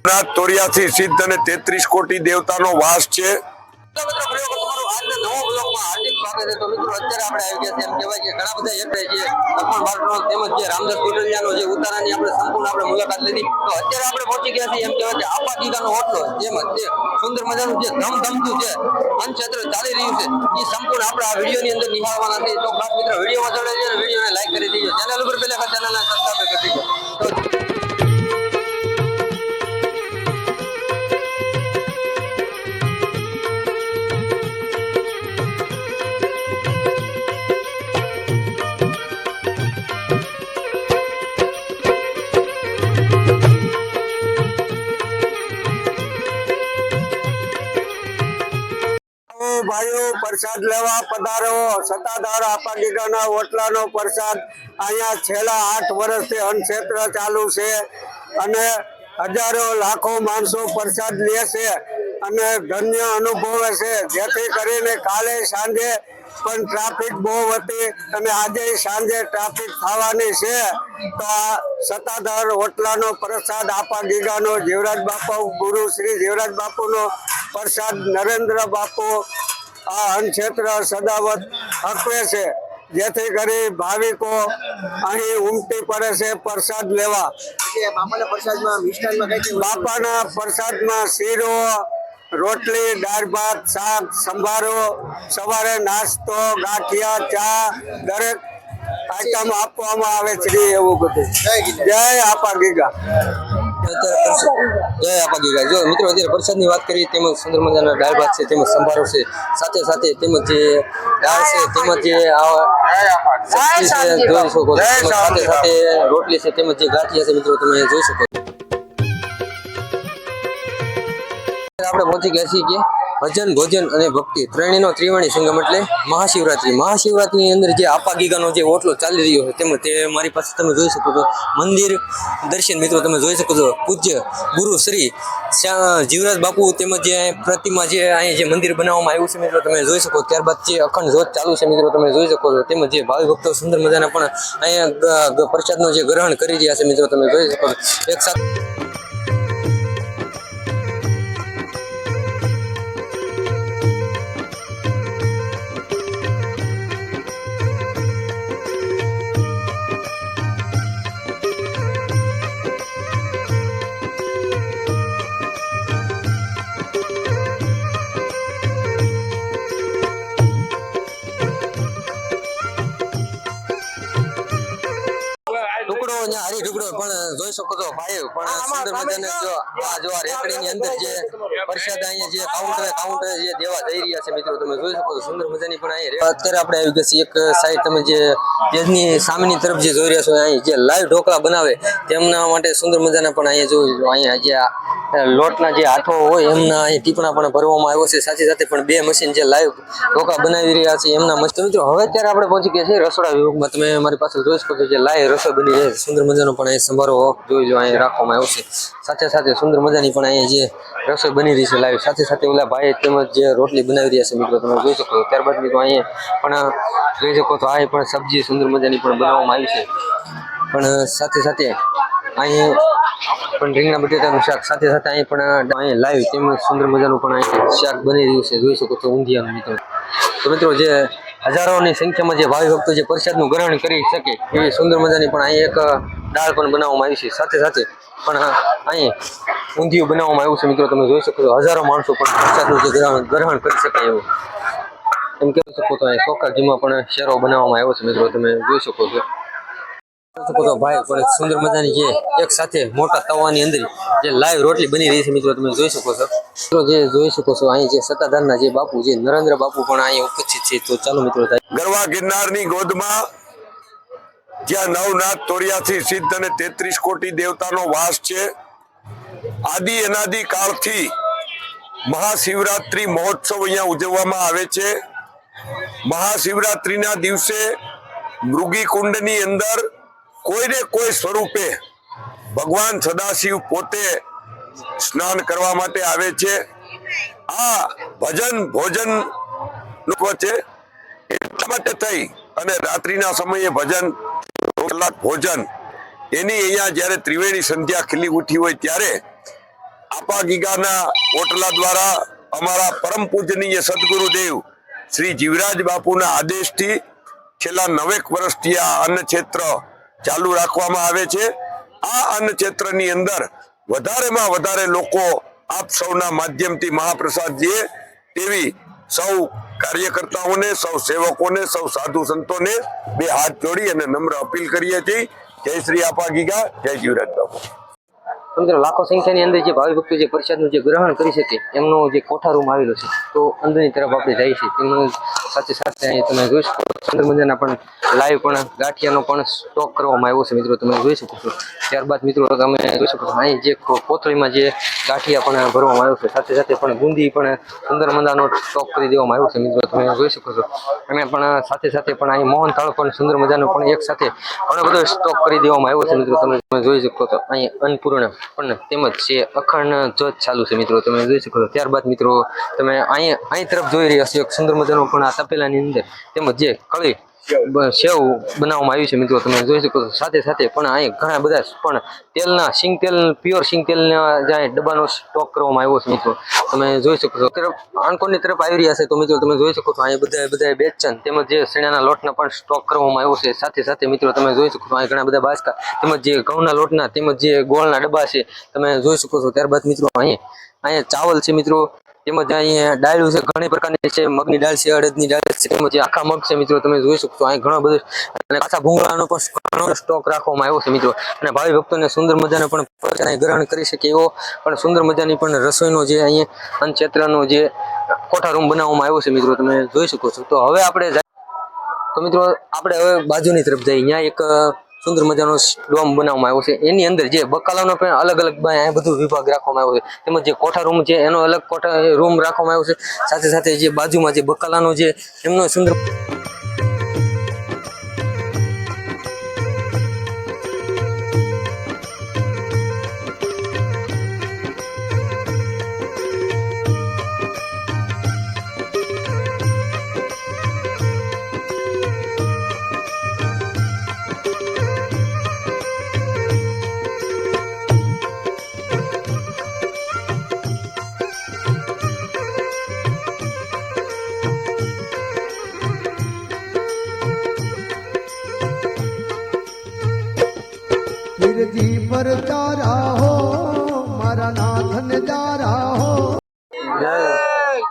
83 સિદ્ધ અને 33 કોટી દેવતાનો વાસ છે। સુંદર મજાનું જે ધમધમતું છે અનક્ષેત્ર ચાલી રહ્યું છે એ સંપૂર્ણ આપણે આ વિડીયોની અંદર નિહાળવાના છે। તો ખાસ મિત્રો વિડીયોમાં જોડાઈ જાય, વિડીયોને લાઈક કરી દેજો, ચેનલ ઉપર પહેલા ચેનલને સબસ્ક્રાઇબ કરી દેજો। ભાઈઓ પ્રસાદ લેવા પધારો। સત્તાધાર આપા ગીગાના ઓટલાનો પ્રસાદ અહીંયા છેલ્લા 8 વર્ષથી અનક્ષેત્ર ચાલુ છે અને હજારો લાખો માણસો પ્રસાદ લે છે અને ધન્ય અનુભવે છે। જેથી કરીને કાલે સાંજે પણ ટ્રાફિક બહુ હતી અને આજે સાંજે ટ્રાફિક થવાની છે। તો આ સત્તાધાર ઓટલાનો પ્રસાદ આપા ગીગાનો જીવરાજ બાપુ ગુરુ શ્રી જીવરાજ બાપુનો પ્રસાદ નરેન્દ્ર બાપુ આ અનક્ષેત્ર સદાવત હકવે છે। જેથી કરી ભાવિકો અહીં ઉમટી પડે છે પ્રસાદ લેવા। બાપાના પ્રસાદમાં શીરો, રોટલી, દાળ ભાત, શાક, સંભારો, સવારે નાસ્તો, ગાંઠિયા, ચા દરેક આઈટમ આપવામાં આવે છે। એવું બધું। જય આપા ગીગા। જય આપા ગીગા। જો મિત્રો અત્યારે પ્રસાદની વાત કરીએ તેમજ સુંદર મજાના દાળ ભાત છે તેમજ સંભારો છે, સાથે સાથે તેમજ જે દાળ છે તેમજ જે સબ્જી છે જોઈ શકો છો, સાથે સાથે રોટલી છે તેમજ જે ગાંઠિયા છે મિત્રો તમે જોઈ શકો છો। આપણે પહોંચી ગયા છીએ કે ભજન, ભોજન અને ભક્તિ ત્રણેયનો ત્રિવેણી સંગમ એટલે મહાશિવરાત્રીની અંદર જે આપા ગીગાનો જે ઓટલો ચાલી રહ્યો છે તેમજ તે મારી પાસે તમે જોઈ શકો છો મંદિર દર્શન મિત્રો તમે જોઈ શકો છો। પૂજ્ય ગુરુ શ્રી જીવરાજ બાપુ તેમજ જે પ્રતિમા જે અહીં જે મંદિર બનાવવામાં આવ્યું છે મિત્રો તમે જોઈ શકો। ત્યારબાદ જે અખંડ જ્યોત ચાલુ છે મિત્રો તમે જોઈ શકો છો, તેમજ જે ભાવિ ભક્તો સુંદર મજાના પણ અહીંયા પ્રસાદનો જે ગ્રહણ કરી રહ્યા છે મિત્રો તમે જોઈ શકો છો। એક સાથે હરી ઢુકડો પણ જોઈ શકો છો ભાઈ પણ સુંદર મજાને જો આ રેકડીની અંદર જે પ્રસાદ અહીંયા જે કાઉન્ટર જે દેવા જઈ રહ્યા છે મિત્રો તમે જોઈ શકો છો। સુંદર મજાની પણ અહીંયા અત્યારે આપણે આવી ગયા છીએ એક સાઈડ તમે જે પેજની સામેની તરફ જે જોઈ રહ્યા છો અહીં જે લાઈવ ઢોકળા બનાવે તેમના માટે સુંદર મજાના પણ અહીંયા જો અહીંયા જે લોટના જે હાથો હોય એમના અહીં ટીપણા પણ ભરવામાં આવ્યો છે, સાથે સાથે પણ બે મશીન જે લાઈવ ઢોકળા બનાવી રહ્યા છે એમના મસ્ત મિત્રો। હવે અત્યારે આપણે પહોંચી ગયા છીએ રસોડા વિભાગમાં, તમે મારી પાસે જોઈ શકો છો જે લાઈવ રસોઈ બની રહી છે। સુંદર મજાનો પણ અહીં સંભારો જોઈ લો અહીં રાખવામાં આવ્યો છે, સાથે સાથે સુંદર મજાની પણ અહીંયા જે રસોઈ બની રહી છે લાઈવ, સાથે સાથે ઓલા ભાઈ તેમજ જે રોટલી બનાવી રહ્યા છે મિત્રો તમે જોઈ શકો છો। ત્યારબાદ મિત્રો અહીંયા પણ જોઈ શકો તો આ પણ સબ્જી સુંદર મજાની પણ બનાવવામાં આવી છે, પણ સાથે સાથે અહીં પણ રીંગણા બટેટાનું શાક, સાથે સાથે અહીં પણ અહીં લાઈવ તેમજ સુંદર મજાનું પણ અહીં શાક બની રહ્યું છે જોઈ શકો છો ઊંધિયાનું મિત્રો। તો મિત્રો જે હજારોની સંખ્યામાં જે ભાવિ ભક્તો જે પ્રસાદનું ગ્રહણ કરી શકે એવી સુંદર મજાની પણ અહીં એક દાળ પણ બનાવવામાં આવી છે, સાથે સાથે પણ અહીં ઊંધિયું બનાવવામાં આવ્યું છે મિત્રો તમે જોઈ શકો છો। હજારો માણસો પણ પ્રસાદનું જે ગ્રહણ કરી શકે એવું એમ કહી શકો તો અહીં સોકાજીમાં પણ શેરો બનાવવામાં આવ્યો છે મિત્રો તમે જોઈ શકો છો। ભાઈ પણ સુંદર મજાની જે એક સાથે મોટા તવાની અંદર જે લાઈવ રોટલી બની રહી છે મિત્રો તમે જોઈ શકો છો। તો જે જોઈ શકો છો અહીં જે સત્તાધારના જે બાપુ જે નરેન્દ્ર બાપુ પણ અહીં ઉપસ્થિત છે। તો ચાલો મિત્રો ગરવા ગિરનારની ગોદમાં જ્યાં 83 સિદ્ધ અને 33 કોટી દેવતાનો વાસ છે। આદિ અનાદિ કાળથી મહાશિવરાત્રી મહોત્સવ અહીંયા ઉજવવામાં આવે છે। મહાશિવરાત્રીના દિવસે મૃગી કુંડની અંદર કોઈને કોઈ સ્વરૂપે ભગવાન સદાશિવ પોતે સ્નાન કરવા માટે આવે છે। આ ભજન ભોજન વચ્ચે એટલા માટે થઈ અને રાત્રિના સમયે ભજન કલાક ભોજન એની અહીંયા જ્યારે ત્રિવેણી સંધ્યા ખીલી ઉઠી હોય ત્યારે આપા ગીગાના ઓટલા દ્વારા અમારા પરમ પૂજનીય સદગુરુદેવ શ્રી જીવરાજ બાપુના આદેશથી છેલ્લા 9 વર્ષથી આ અન્ન ક્ષેત્ર ચાલુ રાખવામાં આવે છે. આ અન્ન ક્ષેત્રની અંદર વધારેમાં વધારે લોકો આપ સૌના માધ્યમથી મહાપ્રસાદ જે તેવી સૌ કાર્યકર્તાઓને, સૌ સેવકોને, સૌ સાધુ સંતોને બે હાથ જોડી અને નમ્ર અપીલ કરીએ છીએ. જય શ્રી આપા ગીગા, જય જીવરાજ બાપુ. તો મિત્રો લાખો સંખ્યાની અંદર જે ભાવિ ભક્તો જે પ્રસાદનું જે ગ્રહણ કરી શકે એમનો જે કોઠા રૂમ આવેલો છે તો અંદરની તરફ આપણે જઈએ છીએ. તેમજ સાથે સાથે અહીં તમે જોઈ શકો સુંદર મજાના પણ લાઈવ પણ ગાંઠિયાનો પણ સ્ટોક કરવામાં આવ્યો છે મિત્રો, તમે જોઈ શકો છો. ત્યારબાદ મિત્રો તમે જોઈ શકો છો અહીં જે કોથળીમાં જે ગાંઠિયા પણ ભરવામાં આવ્યો છે, સાથે સાથે પણ બુંદી પણ સુંદર મજાનો સ્ટોક કરી દેવામાં આવ્યો છે મિત્રો, તમે જોઈ શકો છો. અને પણ સાથે સાથે પણ અહીં મોહનથાળ પણ સુંદર મજાનો પણ એક સાથે ઘણો બધો સ્ટોક કરી દેવામાં આવ્યો છે મિત્રો, તમે જોઈ શકો છો. અહીં અન્નપૂર્ણ પણ તેમજ છે અખંડ ધ્વજ ચાલુ છે મિત્રો, તમે જોઈ શકો છો. ત્યારબાદ મિત્રો તમે અહીં તરફ જોઈ રહ્યા છો એક સુંદર મજાનો પણ આ તપેલાની અંદર તેમજ જે કળી સેવ બનાવવામાં આવ્યું છે મિત્રો, તમે જોઈ શકો છો. સાથે સાથે પણ અહીં ઘણા બધા પણ તેલના સિંગ તેલ, પ્યોર સિંગ તેલના જ્યાં ડબ્બાનો સ્ટોક કરવામાં આવ્યો છે મિત્રો, તમે જોઈ શકો છો. તરફ આણકોરની તરફ આવી રહ્યા છે તો મિત્રો તમે જોઈ શકો છો અહીં બધા બેચન તેમજ જે શેણાના લોટના પણ સ્ટોક કરવામાં આવ્યો છે. સાથે સાથે મિત્રો તમે જોઈ શકો છો અહીં ઘણા બધા બાસકા તેમજ જે ઘઉંના લોટના તેમજ જે ગોળના ડબ્બા છે તમે જોઈ શકો છો. ત્યારબાદ મિત્રો અહીંયા ચાવલ છે મિત્રો, તેમજ અહીંયા દાળ છે, ઘણી પ્રકારની છે, મગની દાળ છે, અડદની દાળ છે, તેમજ આખા મગ છે મિત્રો, તમે જોઈ શકો છો. અહીં ઘણો બધો અને કાચા ભૂંગળાનો પણ ઘણો સ્ટોક રાખવામાં આવ્યો છે મિત્રો. અને ભાવિ ભક્તોને સુંદર મજાનો પણ ગ્રહણ કરી શકે એવો પણ સુંદર મજાની પણ રસોઈનો જે અહીંયા અન્ન ક્ષેત્રનો જે કોઠા રૂમ બનાવવામાં આવ્યો છે મિત્રો, તમે જોઈ શકો છો. તો હવે આપણે હવે બાજુની તરફ જઈએ. અહીંયા એક સુંદર મજાનો ડોમ બનાવવામાં આવ્યો છે, એની અંદર જે બકાલાનો પણ અલગ અલગ બધું વિભાગ રાખવામાં આવ્યો છે, તેમજ જે કોઠા રૂમ છે એનો અલગ કોઠા રૂમ રાખવામાં આવ્યો છે. સાથે સાથે જે બાજુમાં જે બકાલાનો જે એમનો સુંદર गिरजी पर जा रहा हो मारा नाथन जा रहा हो.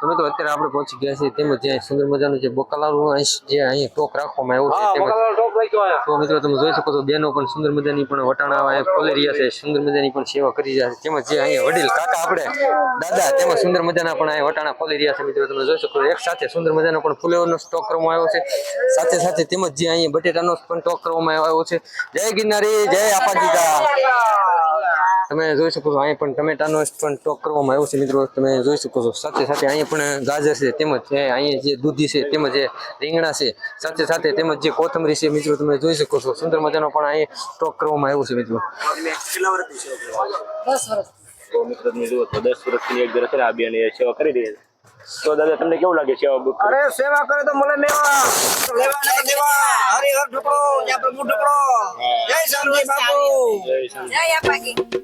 તમે તો અત્યારે આપણે પહોંચી ગયા છીએ તેમજ જે સુંદર મજાનું જે બકાલાનું જે અહીં ટોક રાખવામાં આવ્યું છે તો મિત્રો તમે જોઈ શકો છો બેનો પણ સુંદર મજાની પણ વટાણા ખોલી રહ્યા છે, સુંદર મજાની પણ સેવા કરી રહ્યા છે. તેમજ જે અહીંયા વડીલ કાકા આપણે દાદા તેમજ સુંદર મજાના પણ અહીં વટાણા ખોલી રહ્યા છે મિત્રો, તમે જોઈ શકો છો. એક સાથે સુંદર મજાનો પણ ફુલેવરનો સ્ટોક કરવામાં આવ્યો છે. સાથે સાથે તેમજ જે અહીંયા બટેટાનો પણ સ્ટોક કરવામાં આવ્યો છે. જય ગિરનારી, જય આપા ગીગા. તમે જોઈ શકો છો અહીં પણ ટમેટાનો પણ સ્ટોક કરવામાં આવ્યો છે મિત્રો, તમે જોઈ શકો છો. સાથે સાથે અહીંયા પણ ગાજર છે, તેમજ અહીંયા જે દૂધી છે, તેમજ જે રીંગણા છે, સાથે સાથે તેમજ જે કોથમરી છે મિત્રો, તમે જોઈ શકો છો. સુંદર મજાનો પણ અહીં સ્ટોક કરવામાં આવ્યો છે મિત્રો. 10 વર્ષ. તો મિત્રો તમે જુઓ તો 10 વર્ષની એક જરા છે આ બેન એ સેવા કરી રહી છે. તો દાદા તમને કેવું લાગે સેવા બુક? અરે સેવા કરે તો મળે મેવા, લેવા ના દેવા, હરિહર ઢોકળો, યા પ્રભુ ઢોકળો. જય શાંતિ બાપુ, જય આપા ગીગા.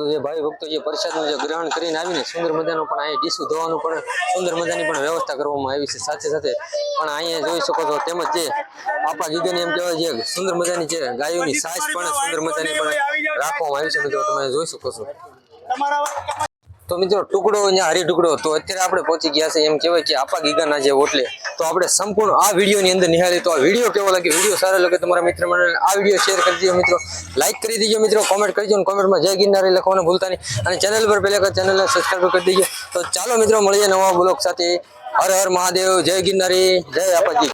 જે ભાઈ ભક્તો જે પ્રસાદનું જે ગ્રહણ કરીને આવીને સુંદર મજાનું પણ અહીં ડીશું ધોવાનું પણ સુંદર મજાની પણ વ્યવસ્થા કરવામાં આવી છે. સાથે સાથે પણ અહીંયા જોઈ શકો છો. તેમજ જે આપા ગીગાની એમ કહેવાય જે સુંદર મજાની જે ગાયોની સાસ પણ સુંદર મજાની પણ રાખવામાં આવી છે મિત્રો, તમે જોઈ શકો છો. તો મિત્રો ટુકડો અહીંયા હરી ટુકડો તો અત્યારે આપણે પહોંચી ગયા છે એમ કહેવાય કે આપા ગીગાના જે ઓટલે. તો આપણે સંપૂર્ણ આ વિડીયોની અંદર નિહાળી. તો આ વિડીયો કેવો લાગે, વિડીયો સારો લાગે તમારા મિત્ર મંડળ આ વિડીયો શેર કરી દેજો મિત્રો, લાઈક કરી દેજો મિત્રો, કોમેન્ટ કરજો અને કોમેન્ટમાં જય ગિરનારી લખવાનું ભૂલતા નહીં. અને ચેનલ પર પહેલા ચેનલને સબસ્ક્રાઈબ કરી દેજો. તો ચાલો મિત્રો મળીએ નવા બ્લોગ સાથે. હર હર મહાદેવ, જય ગિરનારી, જય આપાજી.